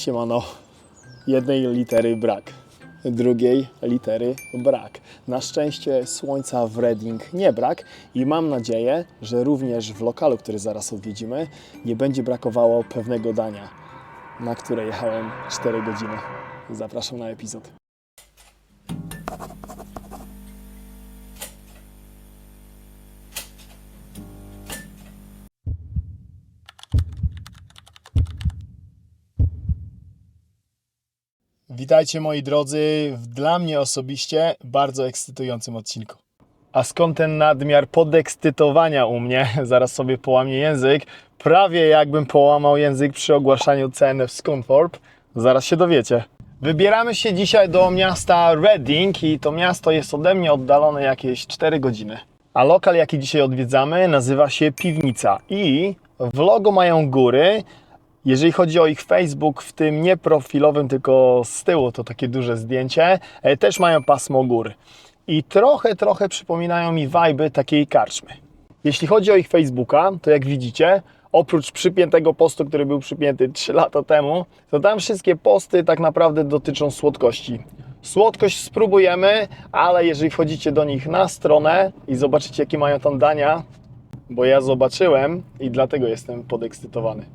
Siemano, jednej litery brak, drugiej litery brak. Na szczęście słońca w Reading nie brak i mam nadzieję, że również w lokalu, który zaraz odwiedzimy, nie będzie brakowało pewnego dania, na które jechałem 4 godziny. Zapraszam na epizod. Witajcie moi drodzy w dla mnie osobiście bardzo ekscytującym odcinku. A skąd ten nadmiar podekscytowania u mnie? Zaraz sobie połamię język. Prawie jakbym połamał język przy ogłaszaniu cen w Scunthorpe. Zaraz się dowiecie. Wybieramy się dzisiaj do miasta Reading i to miasto jest ode mnie oddalone jakieś 4 godziny. A lokal, jaki dzisiaj odwiedzamy, nazywa się Piwnica i w logo mają góry. Jeżeli chodzi o ich Facebook, w tym nie profilowym, tylko z tyłu, to takie duże zdjęcie, też mają pasmo gór. I trochę przypominają mi vibe'y takiej karczmy. Jeśli chodzi o ich Facebooka, to jak widzicie, oprócz przypiętego postu, który był przypięty 3 lata temu, to tam wszystkie posty tak naprawdę dotyczą słodkości. Słodkość spróbujemy, ale jeżeli wchodzicie do nich na stronę i zobaczycie, jakie mają tam dania, bo ja zobaczyłem i dlatego jestem podekscytowany.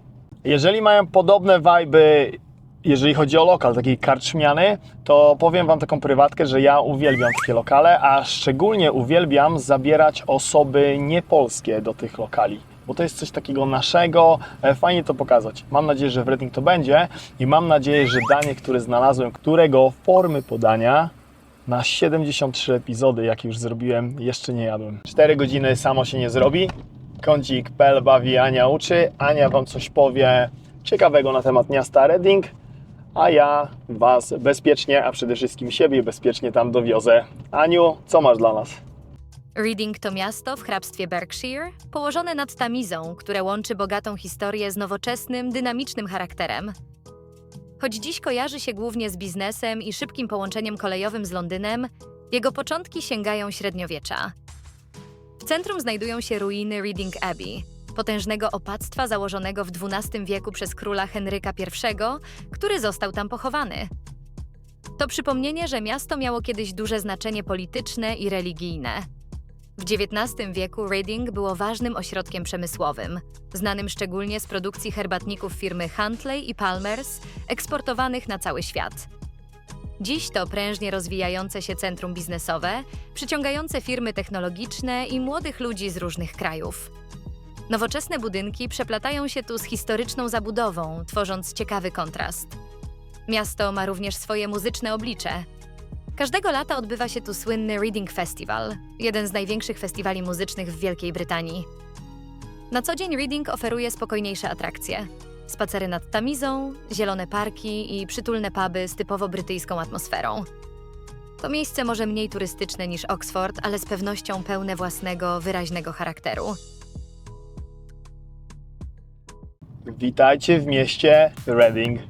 Jeżeli mają podobne vibe'y, jeżeli chodzi o lokal takiej karczmiany, to powiem Wam taką prywatkę, że ja uwielbiam takie lokale, a szczególnie uwielbiam zabierać osoby niepolskie do tych lokali, bo to jest coś takiego naszego, fajnie to pokazać. Mam nadzieję, że w Reading to będzie i mam nadzieję, że danie, które znalazłem, którego formy podania na 73 epizody, jakie już zrobiłem, jeszcze nie jadłem. 4 godziny samo się nie zrobi. Kącik Pel bawi, Ania uczy. Ania Wam coś powie ciekawego na temat miasta Reading, a ja Was bezpiecznie, a przede wszystkim siebie bezpiecznie tam dowiozę. Aniu, co masz dla nas? Reading to miasto w hrabstwie Berkshire, położone nad Tamizą, które łączy bogatą historię z nowoczesnym, dynamicznym charakterem. Choć dziś kojarzy się głównie z biznesem i szybkim połączeniem kolejowym z Londynem, jego początki sięgają średniowiecza. W centrum znajdują się ruiny Reading Abbey, potężnego opactwa założonego w XII wieku przez króla Henryka I, który został tam pochowany. To przypomnienie, że miasto miało kiedyś duże znaczenie polityczne i religijne. W XIX wieku Reading było ważnym ośrodkiem przemysłowym, znanym szczególnie z produkcji herbatników firmy Huntley i Palmers, eksportowanych na cały świat. Dziś to prężnie rozwijające się centrum biznesowe, przyciągające firmy technologiczne i młodych ludzi z różnych krajów. Nowoczesne budynki przeplatają się tu z historyczną zabudową, tworząc ciekawy kontrast. Miasto ma również swoje muzyczne oblicze. Każdego lata odbywa się tu słynny Reading Festival, jeden z największych festiwali muzycznych w Wielkiej Brytanii. Na co dzień Reading oferuje spokojniejsze atrakcje. Spacery nad Tamizą, zielone parki i przytulne puby z typowo brytyjską atmosferą. To miejsce może mniej turystyczne niż Oxford, ale z pewnością pełne własnego, wyraźnego charakteru. Witajcie w mieście Reading.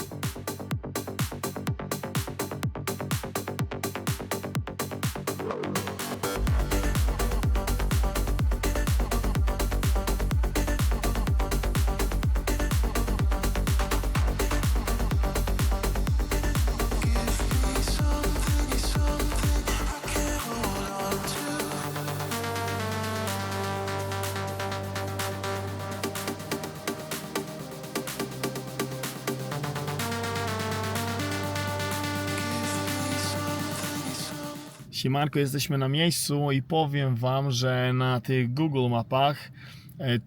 Siemanko, jesteśmy na miejscu i powiem Wam, że na tych Google mapach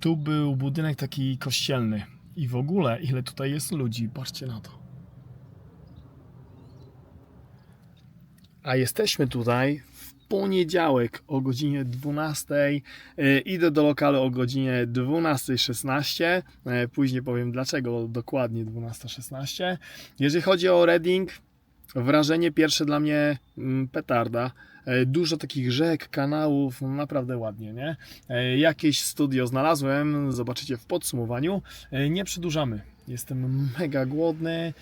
tu był budynek taki kościelny. I w ogóle, ile tutaj jest ludzi, patrzcie na to. A jesteśmy tutaj w poniedziałek o godzinie 12. Idę do lokalu o godzinie 12:16. Później powiem dlaczego dokładnie 12:16. Jeżeli chodzi o Reading, wrażenie pierwsze dla mnie petarda. Dużo takich rzek, kanałów, naprawdę ładnie, nie? Jakieś studio znalazłem, zobaczycie w podsumowaniu. Nie przedłużamy. Jestem mega głodny.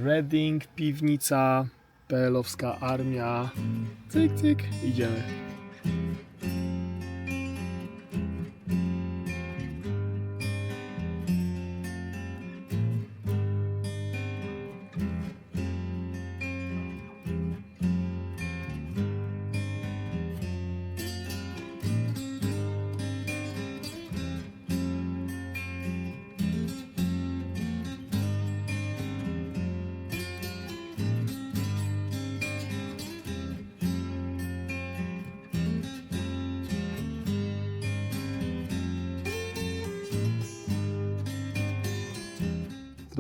Reading, Piwnica, PL-owska armia. Cyk, cyk, idziemy.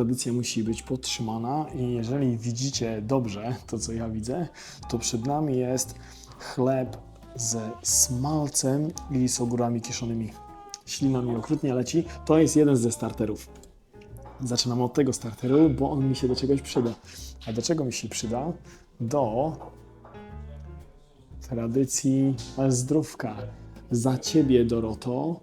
tradycja musi być podtrzymana i jeżeli widzicie dobrze to, co ja widzę, to przed nami jest chleb ze smalcem i z ogórami kiszonymi. Ślina mi okrutnie leci. To jest jeden ze starterów. Zaczynam od tego starteru, bo on mi się do czegoś przyda. A do czego mi się przyda? Do tradycji zdrówka. Za Ciebie, Doroto.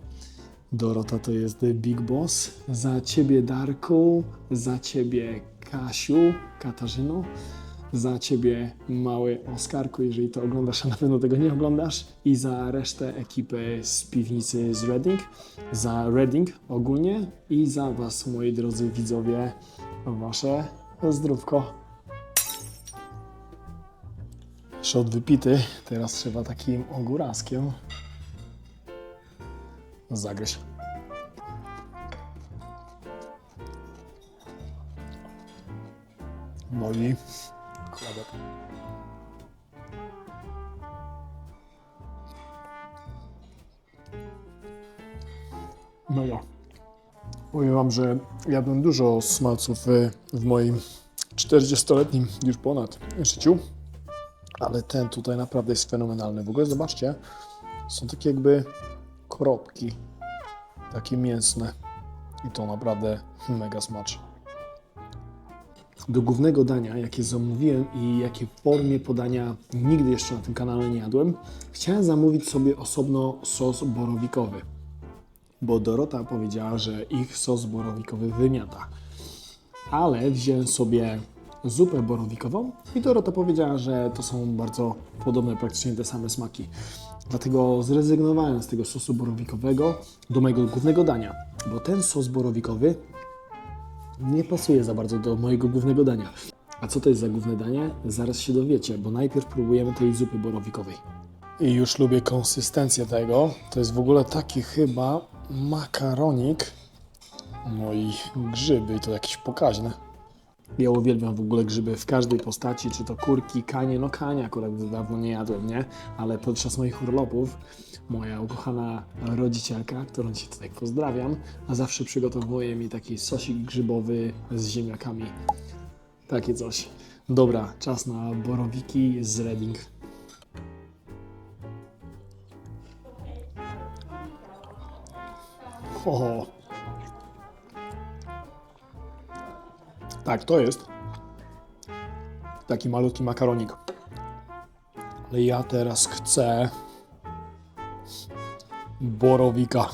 Dorota to jest The Big Boss. Za Ciebie, Darku. Za Ciebie, Kasiu, Katarzyno. Za Ciebie, mały Oskarku, jeżeli to oglądasz, a na pewno tego nie oglądasz. I za resztę ekipy z piwnicy z Reading. Za Reading ogólnie. I za Was, moi drodzy widzowie, Wasze zdrówko. Shot wypity. Teraz trzeba takim ogóraskiem zagryźć. No i chlebek. No ja. Powiem Wam, że jadłem dużo smalców w moim 40-letnim już ponad życiu, ale ten tutaj naprawdę jest fenomenalny. W ogóle zobaczcie, są takie jakby kropki, takie mięsne i to naprawdę mega smaczy. Do głównego dania, jakie zamówiłem i jakie w formie podania nigdy jeszcze na tym kanale nie jadłem, chciałem zamówić sobie osobno sos borowikowy, bo Dorota powiedziała, że ich sos borowikowy wymiata. Ale wziąłem sobie zupę borowikową i Dorota powiedziała, że to są bardzo podobne, praktycznie te same smaki. Dlatego zrezygnowałem z tego sosu borowikowego do mojego głównego dania, bo ten sos borowikowy nie pasuje za bardzo do mojego głównego dania. A co to jest za główne danie? Zaraz się dowiecie, bo najpierw próbujemy tej zupy borowikowej. I już lubię konsystencję tego. To jest w ogóle taki chyba makaronik. No i grzyby, i to jakieś pokaźne. Ja uwielbiam w ogóle grzyby w każdej postaci, czy to kurki, kanie, no kanie akurat dawno nie jadłem, nie? Ale podczas moich urlopów moja ukochana rodzicielka, którą Cię tutaj pozdrawiam, a zawsze przygotowuje mi taki sosik grzybowy z ziemniakami. Takie coś. Dobra, czas na borowiki z Reading. O. Tak, to jest taki malutki makaronik. Ale ja teraz chcę borowika.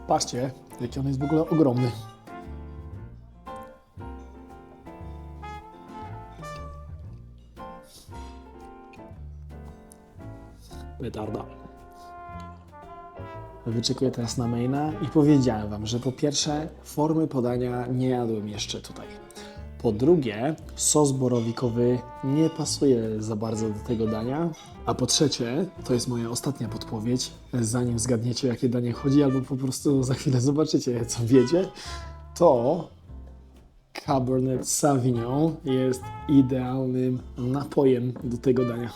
Patrzcie, jaki on jest w ogóle ogromny. Petarda. Wyczekuję teraz na maina i powiedziałem Wam, że po pierwsze formy podania nie jadłem jeszcze tutaj. Po drugie, sos borowikowy nie pasuje za bardzo do tego dania. A po trzecie, to jest moja ostatnia podpowiedź, zanim zgadniecie, o jakie danie chodzi, albo po prostu za chwilę zobaczycie, co wiecie, to Cabernet Sauvignon jest idealnym napojem do tego dania.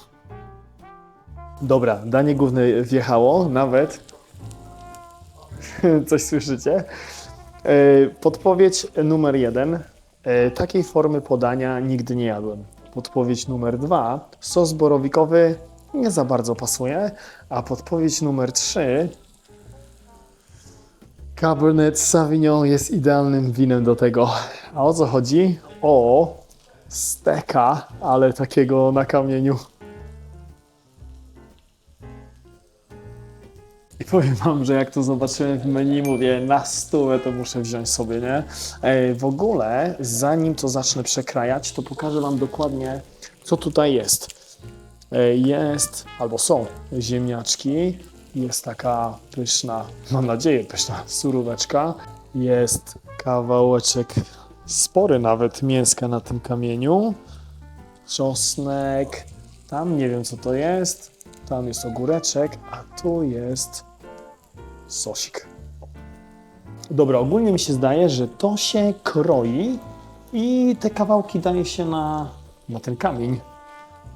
Dobra, danie główne wjechało, nawet coś słyszycie? Podpowiedź numer 1. Takiej formy podania nigdy nie jadłem. Podpowiedź numer 2. Sos borowikowy nie za bardzo pasuje. A podpowiedź numer 3. Cabernet Sauvignon jest idealnym winem do tego. A o co chodzi? O steka, ale takiego na kamieniu. I powiem Wam, że jak to zobaczyłem w menu, mówię, na stówę to muszę wziąć sobie, nie? W ogóle, zanim to zacznę przekrajać, to pokażę Wam dokładnie, co tutaj jest. Jest, albo są ziemniaczki, jest taka pyszna, mam nadzieję pyszna, suróweczka, jest kawałeczek, spory nawet, mięska na tym kamieniu, czosnek, tam nie wiem co to jest, tam jest ogóreczek, a tu jest sosik. Dobra, ogólnie mi się zdaje, że to się kroi i te kawałki daje się na ten kamień.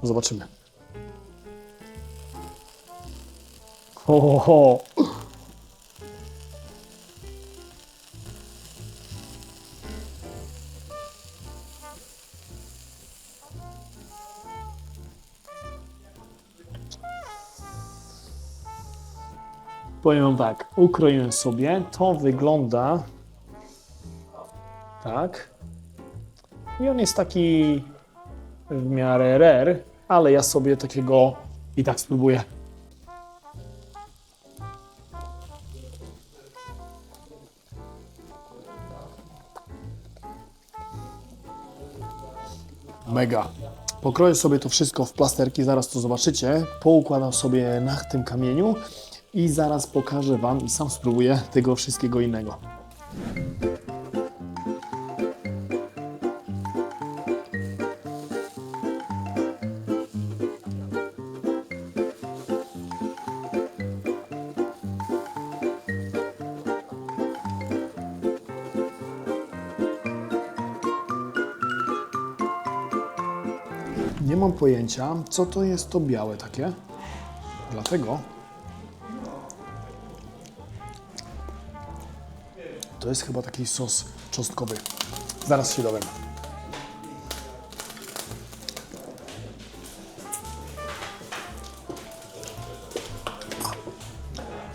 Zobaczymy. Powiem wam tak, ukroiłem sobie, to wygląda tak. I on jest taki w miarę rare, ale ja sobie takiego i tak spróbuję. Mega. Pokroję sobie to wszystko w plasterki, zaraz to zobaczycie. Poukładam sobie na tym kamieniu i zaraz pokażę wam i sam spróbuję tego wszystkiego innego. Nie mam pojęcia, co to jest to białe takie. Dlatego to jest chyba taki sos czosnkowy. Zaraz się dowiem.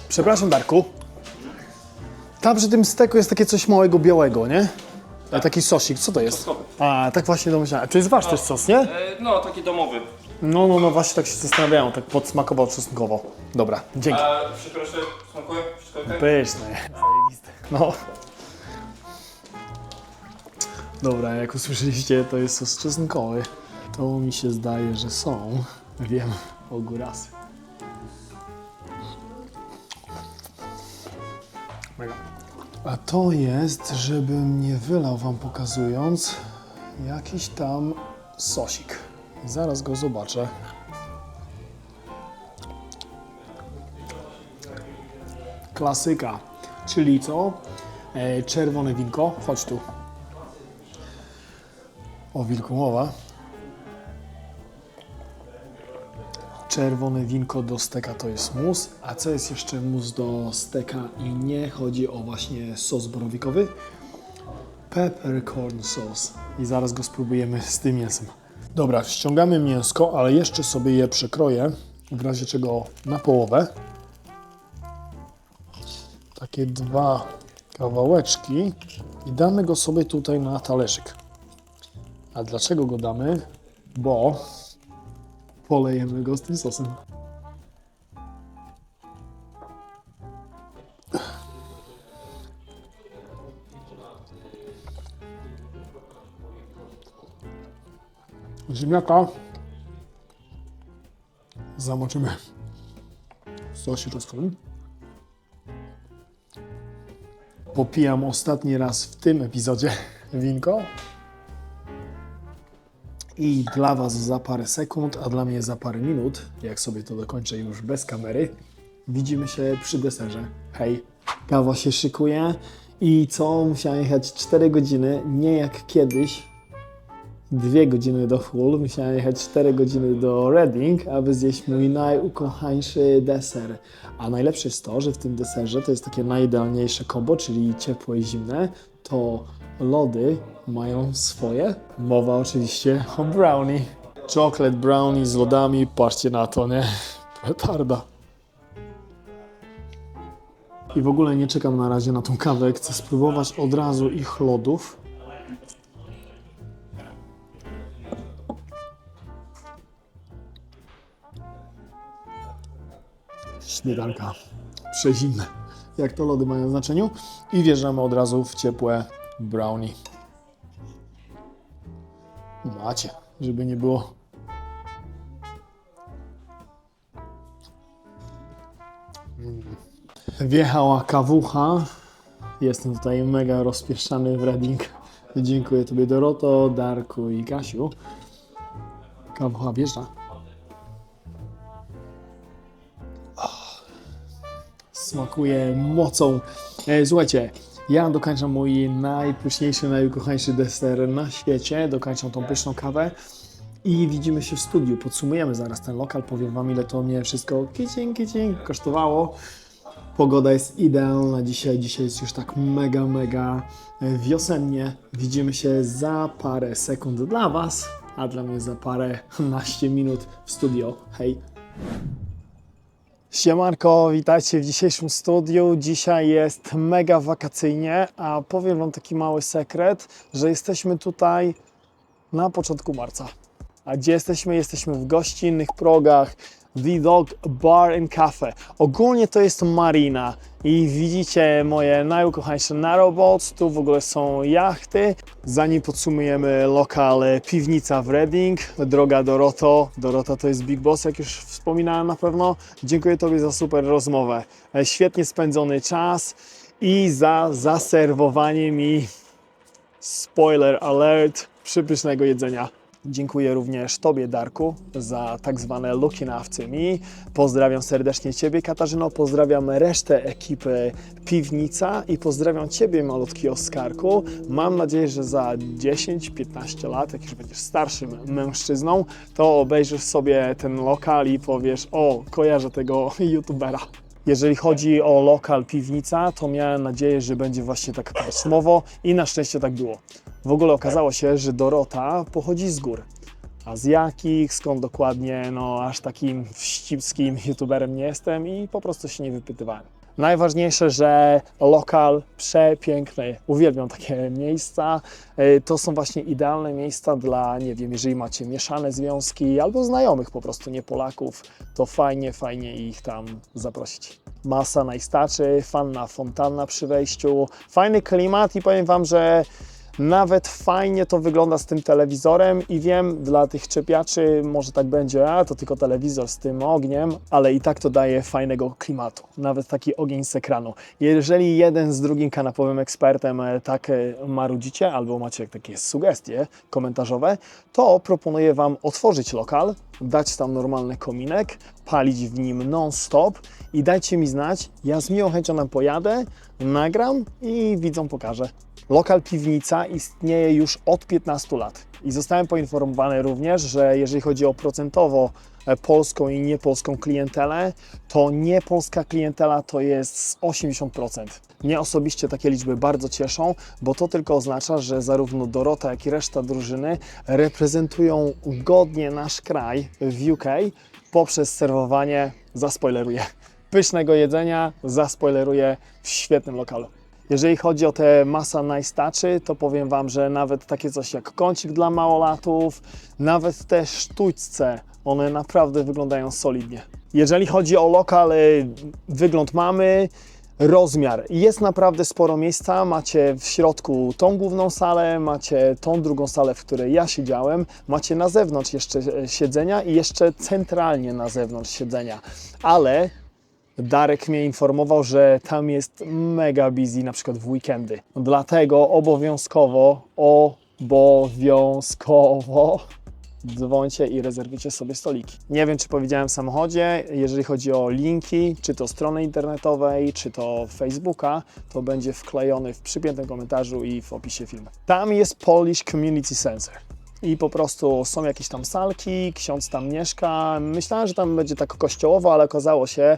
Przepraszam, Darku. Tam przy tym steku jest takie coś małego białego, nie? Taki sosik, co to jest? Czosnkowy. A, tak właśnie domyślałem. To jest wasz też sos, nie? No, taki domowy. No, właśnie tak się zastanawiałem, tak podsmakował czosnkowo. Dobra, dzięki. A przepraszam, smakuje? Wszystko okej? Pyszne, zajebiste. No. Dobra, jak usłyszeliście, to jest sos czosnkowy. To mi się zdaje, że są. Wiem, ogórasy. Mega. A to jest, żebym nie wylał wam pokazując, jakiś tam sosik. Zaraz go zobaczę. Klasyka, czyli co? Czerwone winko. Chodź tu. O wilku mowa. Czerwone winko do steka to jest mus. A co jest jeszcze mus do steka i nie chodzi o właśnie sos borowikowy? Peppercorn sauce. I zaraz go spróbujemy z tym mięsem. Dobra, ściągamy mięsko, ale jeszcze sobie je przekroję, w razie czego na połowę. Takie 2 kawałeczki i damy go sobie tutaj na talerzyk. A dlaczego go damy? Bo polejemy go z tym sosem. Ziemniaka zamoczymy w sosie czosnkowym. Popijam ostatni raz w tym epizodzie winko. I dla was za parę sekund, a dla mnie za parę minut, jak sobie to dokończę już bez kamery, widzimy się przy deserze. Hej, kawa się szykuje i co? Musiałem jechać 4 godziny, nie jak kiedyś. 2 godziny do Hull, musiałem jechać 4 godziny do Reading, aby zjeść mój najukochańszy deser. A najlepsze jest to, że w tym deserze to jest takie najidealniejsze kombo, czyli ciepłe i zimne. To lody mają swoje. Mowa oczywiście o brownie. Chocolate brownie z lodami, patrzcie na to, nie? Petarda. I w ogóle nie czekam na razie na tą kawę, chcę spróbować od razu ich lodów. Śmietanka przezimne. Jak to lody mają w znaczeniu. I wjeżdżamy od razu w ciepłe brownie. Macie, żeby nie było. Wjechała kawucha. Jestem tutaj mega rozpieszczany w Reading. Dziękuję Tobie, Doroto, Darku i Kasiu. Kawucha wjeżdża. Smakuje mocą. Słuchajcie, ja dokończam mój najpyszniejszy, najukochańszy deser na świecie. Dokończam tą pyszną kawę i widzimy się w studiu. Podsumujemy zaraz ten lokal. Powiem wam, ile to mnie wszystko kicing kosztowało. Pogoda jest idealna dzisiaj. Dzisiaj jest już tak mega wiosennie. Widzimy się za parę sekund dla was, a dla mnie za parę naście minut w studio. Hej! Siemanko, witajcie w dzisiejszym studiu. Dzisiaj jest mega wakacyjnie, a powiem Wam taki mały sekret, że jesteśmy tutaj na początku marca. A gdzie jesteśmy? Jesteśmy w gościnnych progach The Dog Bar and Cafe. Ogólnie to jest marina i widzicie moje najukochańsze narrowboats. Tu w ogóle są jachty. Zanim podsumujemy lokal Piwnica w Reading, droga Doroto. Dorota to jest Big Boss, jak już wspominałem na pewno. Dziękuję Tobie za super rozmowę. Świetnie spędzony czas i za zaserwowanie mi, spoiler alert, przepysznego jedzenia. Dziękuję również Tobie, Darku, za tak zwane looking after me. Pozdrawiam serdecznie Ciebie, Katarzyno, pozdrawiam resztę ekipy Piwnica i pozdrawiam Ciebie, malutki Oskarku. Mam nadzieję, że za 10-15 lat, jak już będziesz starszym mężczyzną, to obejrzysz sobie ten lokal i powiesz: o, kojarzę tego youtubera. Jeżeli chodzi o lokal Piwnica, to miałem nadzieję, że będzie właśnie tak pasmowo i na szczęście tak było. W ogóle okazało się, że Dorota pochodzi z gór. A z jakich, skąd dokładnie, no aż takim wścibskim youtuberem nie jestem i po prostu się nie wypytywałem. Najważniejsze, że lokal przepiękny. Uwielbiam takie miejsca. To są właśnie idealne miejsca dla, nie wiem, jeżeli macie mieszane związki albo znajomych po prostu, nie Polaków, to fajnie ich tam zaprosić. Masa najstaczy, fanna fontanna przy wejściu, fajny klimat i powiem Wam, że nawet fajnie to wygląda z tym telewizorem i wiem, dla tych czepiaczy może tak będzie, a to tylko telewizor z tym ogniem, ale i tak to daje fajnego klimatu, nawet taki ogień z ekranu. Jeżeli jeden z drugim kanapowym ekspertem tak marudzicie, albo macie takie sugestie komentarzowe, to proponuję Wam otworzyć lokal, dać tam normalny kominek, palić w nim non-stop i dajcie mi znać, ja z miłą chęcią tam pojadę, nagram i widzom pokażę. Lokal Piwnica istnieje już od 15 lat i zostałem poinformowany również, że jeżeli chodzi o procentowo polską i niepolską klientelę, to niepolska klientela to jest z 80%. Mnie osobiście takie liczby bardzo cieszą, bo to tylko oznacza, że zarówno Dorota, jak i reszta drużyny reprezentują godnie nasz kraj w UK poprzez serwowanie, zaspoileruję, pysznego jedzenia, zaspoileruję, w świetnym lokalu. Jeżeli chodzi o te masa najstaczy, to powiem Wam, że nawet takie coś jak kącik dla małolatów, nawet te sztućce, one naprawdę wyglądają solidnie. Jeżeli chodzi o lokal, wygląd mamy, rozmiar. Jest naprawdę sporo miejsca, macie w środku tą główną salę, macie tą drugą salę, w której ja siedziałem, macie na zewnątrz jeszcze siedzenia i jeszcze centralnie na zewnątrz siedzenia, ale Darek mnie informował, że tam jest mega busy, na przykład w weekendy. Dlatego obowiązkowo dzwońcie i rezerwujcie sobie stoliki. Nie wiem, czy powiedziałem w samochodzie, jeżeli chodzi o linki, czy to strony internetowej, czy to Facebooka, to będzie wklejony w przypiętym komentarzu i w opisie filmu. Tam jest Polish Community Center. I po prostu są jakieś tam salki, ksiądz tam mieszka. Myślałem, że tam będzie tak kościołowo, ale okazało się,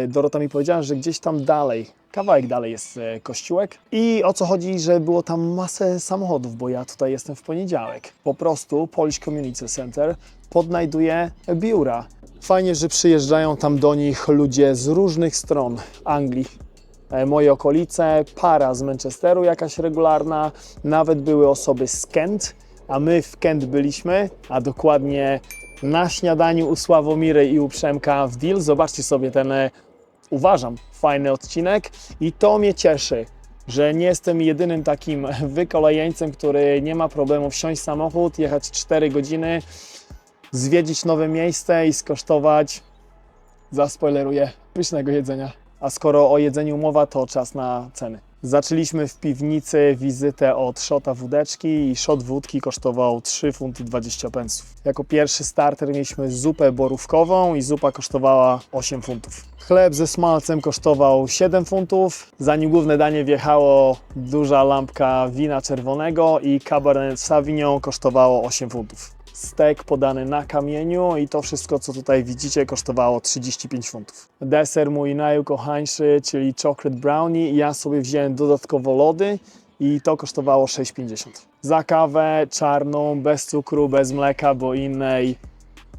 Dorota mi powiedziała, że gdzieś tam dalej, kawałek dalej jest kościółek. I o co chodzi, że było tam masę samochodów, bo ja tutaj jestem w poniedziałek. Po prostu Polish Community Center podnajduje biura. Fajnie, że przyjeżdżają tam do nich ludzie z różnych stron Anglii. Moje okolice, para z Manchesteru jakaś regularna, nawet były osoby z Kent, a my w Kent byliśmy, a dokładnie na śniadaniu u Sławomiry i u Przemka w Deal. Zobaczcie sobie ten, uważam, fajny odcinek i to mnie cieszy, że nie jestem jedynym takim wykolejeńcem, który nie ma problemu wsiąść w samochód, jechać 4 godziny, zwiedzić nowe miejsce i skosztować, zaspoileruję, pysznego jedzenia. A skoro o jedzeniu mowa, to czas na ceny. Zaczęliśmy w piwnicy wizytę od szota wódeczki i szot wódki kosztował 3 funty 20 pensów. Jako pierwszy starter mieliśmy zupę borówkową i zupa kosztowała 8 funtów. Chleb ze smalcem kosztował 7 funtów. Zanim główne danie wjechało, duża lampka wina czerwonego i Cabernet Sauvignon kosztowało 8 funtów. Stek podany na kamieniu i to wszystko, co tutaj widzicie, kosztowało 35 funtów. Deser mój najukochańszy, czyli chocolate brownie. Ja sobie wziąłem dodatkowo lody i to kosztowało 6,50. Za kawę czarną, bez cukru, bez mleka, bo innej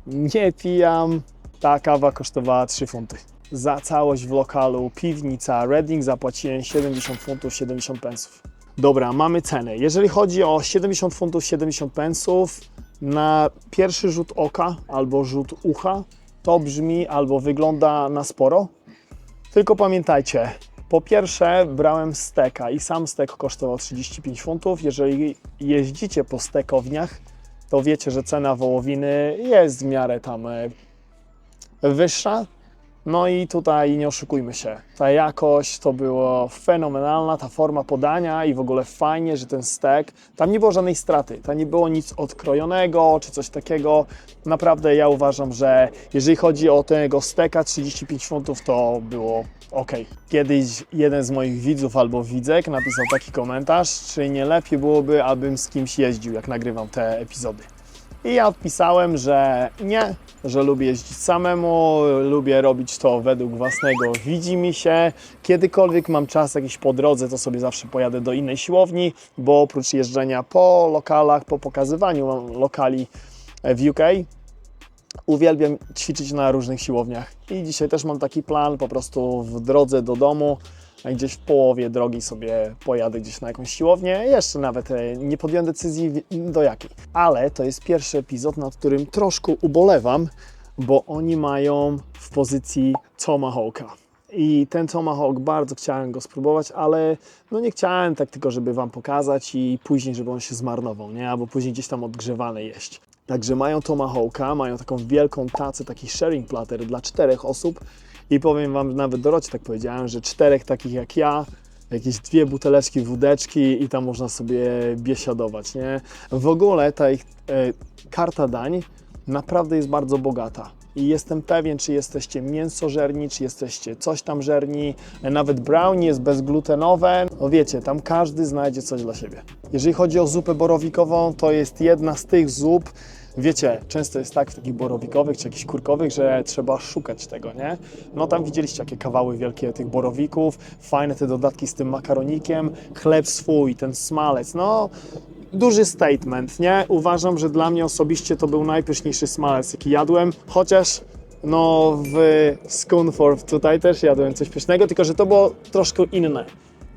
nie pijam, ta kawa kosztowała 3 funty. za całość w lokalu, piwnica, Reading, zapłaciłem 70 funtów 70 pensów. Dobra, mamy cenę. Jeżeli chodzi o 70 funtów 70 pensów, na pierwszy rzut oka albo rzut ucha, to brzmi albo wygląda na sporo. Tylko pamiętajcie, po pierwsze brałem steka i sam stek kosztował 35 funtów. Jeżeli jeździcie po stekowniach, to wiecie, że cena wołowiny jest w miarę tam wyższa. No i tutaj nie oszukujmy się, ta jakość to było fenomenalna, ta forma podania i w ogóle fajnie, że ten stek, tam nie było żadnej straty, tam nie było nic odkrojonego czy coś takiego. Naprawdę ja uważam, że jeżeli chodzi o tego steka 35 funtów, to było ok. Kiedyś jeden z moich widzów albo widzek napisał taki komentarz, czy nie lepiej byłoby, abym z kimś jeździł, jak nagrywam te epizody. I ja odpisałem, że nie, że lubię jeździć samemu, lubię robić to według własnego widzimisię. Kiedykolwiek mam czas jakiś po drodze, to sobie zawsze pojadę do innej siłowni, bo oprócz jeżdżenia po lokalach, po pokazywaniu lokali w UK, uwielbiam ćwiczyć na różnych siłowniach. I dzisiaj też mam taki plan, po prostu w drodze do domu, gdzieś w połowie drogi sobie pojadę gdzieś na jakąś siłownię. Jeszcze nawet nie podjąłem decyzji do jakiej. Ale to jest pierwszy epizod, nad którym troszkę ubolewam, bo oni mają w pozycji Tomahawka. I ten Tomahawk, bardzo chciałem go spróbować, ale no nie chciałem tak tylko, żeby Wam pokazać i później, żeby on się zmarnował, nie? Albo później gdzieś tam odgrzewany jeść. Także mają Tomahawka, mają taką wielką tacę, taki sharing platter dla 4 osób. I powiem Wam, nawet Dorocie tak powiedziałem, że 4 takich jak ja, jakieś 2 buteleczki, wódeczki i tam można sobie biesiadować, nie? W ogóle ta ich karta dań naprawdę jest bardzo bogata. I jestem pewien, czy jesteście mięsożerni, czy jesteście coś tam żerni. Nawet brownie jest bezglutenowe. No wiecie, tam każdy znajdzie coś dla siebie. Jeżeli chodzi o zupę borowikową, to jest jedna z tych zup. Wiecie, często jest tak w takich borowikowych czy jakichś kurkowych, że trzeba szukać tego, nie? No tam widzieliście jakie kawały wielkie tych borowików, fajne te dodatki z tym makaronikiem, chleb swój, ten smalec, no duży statement, nie? Uważam, że dla mnie osobiście to był najpyszniejszy smalec, jaki jadłem, chociaż no w Scunthorpe tutaj też jadłem coś pysznego, tylko że to było troszkę inne,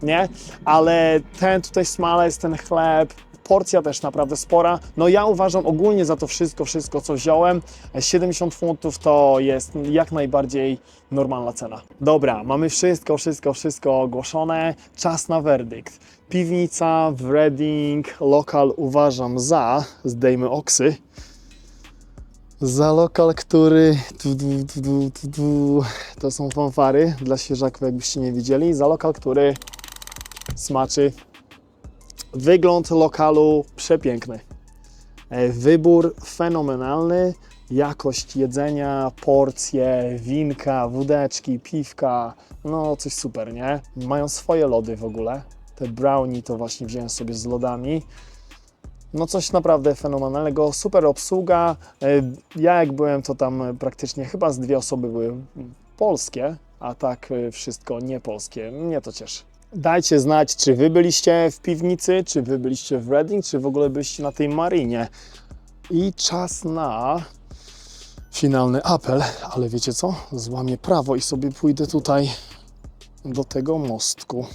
nie? Ale ten tutaj smalec, ten chleb, porcja też naprawdę spora. No ja uważam ogólnie za to wszystko co wziąłem, 70 funtów to jest jak najbardziej normalna cena. Dobra, mamy wszystko ogłoszone. Czas na werdykt. Piwnica w Reading, lokal uważam zdejmy oksy, za lokal, który to są fanfary dla świeżaków, jakbyście nie widzieli, za lokal, który smaczy. Wygląd lokalu przepiękny, wybór fenomenalny, jakość jedzenia, porcje, winka, wódeczki, piwka, no coś super, nie? Mają swoje lody w ogóle, te brownie to właśnie wziąłem sobie z lodami, no coś naprawdę fenomenalnego, super obsługa, ja jak byłem to tam praktycznie chyba z 2 osoby były polskie, a tak wszystko nie polskie, mnie to cieszy. Dajcie znać, czy Wy byliście w piwnicy, czy Wy byliście w Reading, czy w ogóle byliście na tej marinie. I czas na finalny apel, ale wiecie co? Złamię prawo i sobie pójdę tutaj do tego mostku.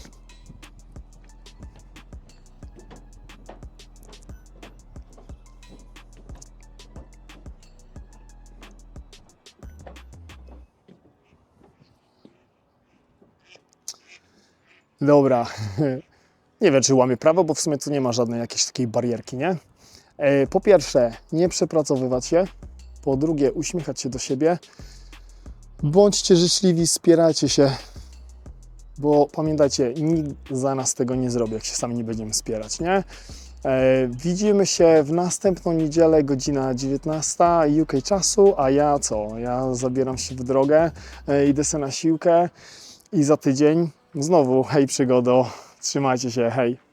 Dobra, nie wiem, czy łamię prawo, bo w sumie tu nie ma żadnej jakiejś takiej barierki, nie? Po pierwsze, nie przepracowywać się. Po drugie, uśmiechać się do siebie. Bądźcie życzliwi, wspierajcie się, bo pamiętajcie, nikt za nas tego nie zrobi, jak się sami nie będziemy wspierać, nie? Widzimy się w następną niedzielę, godzina 19 UK czasu, a ja co? Ja zabieram się w drogę, idę sobie na siłkę i za tydzień znowu hej przygodo, trzymajcie się, hej!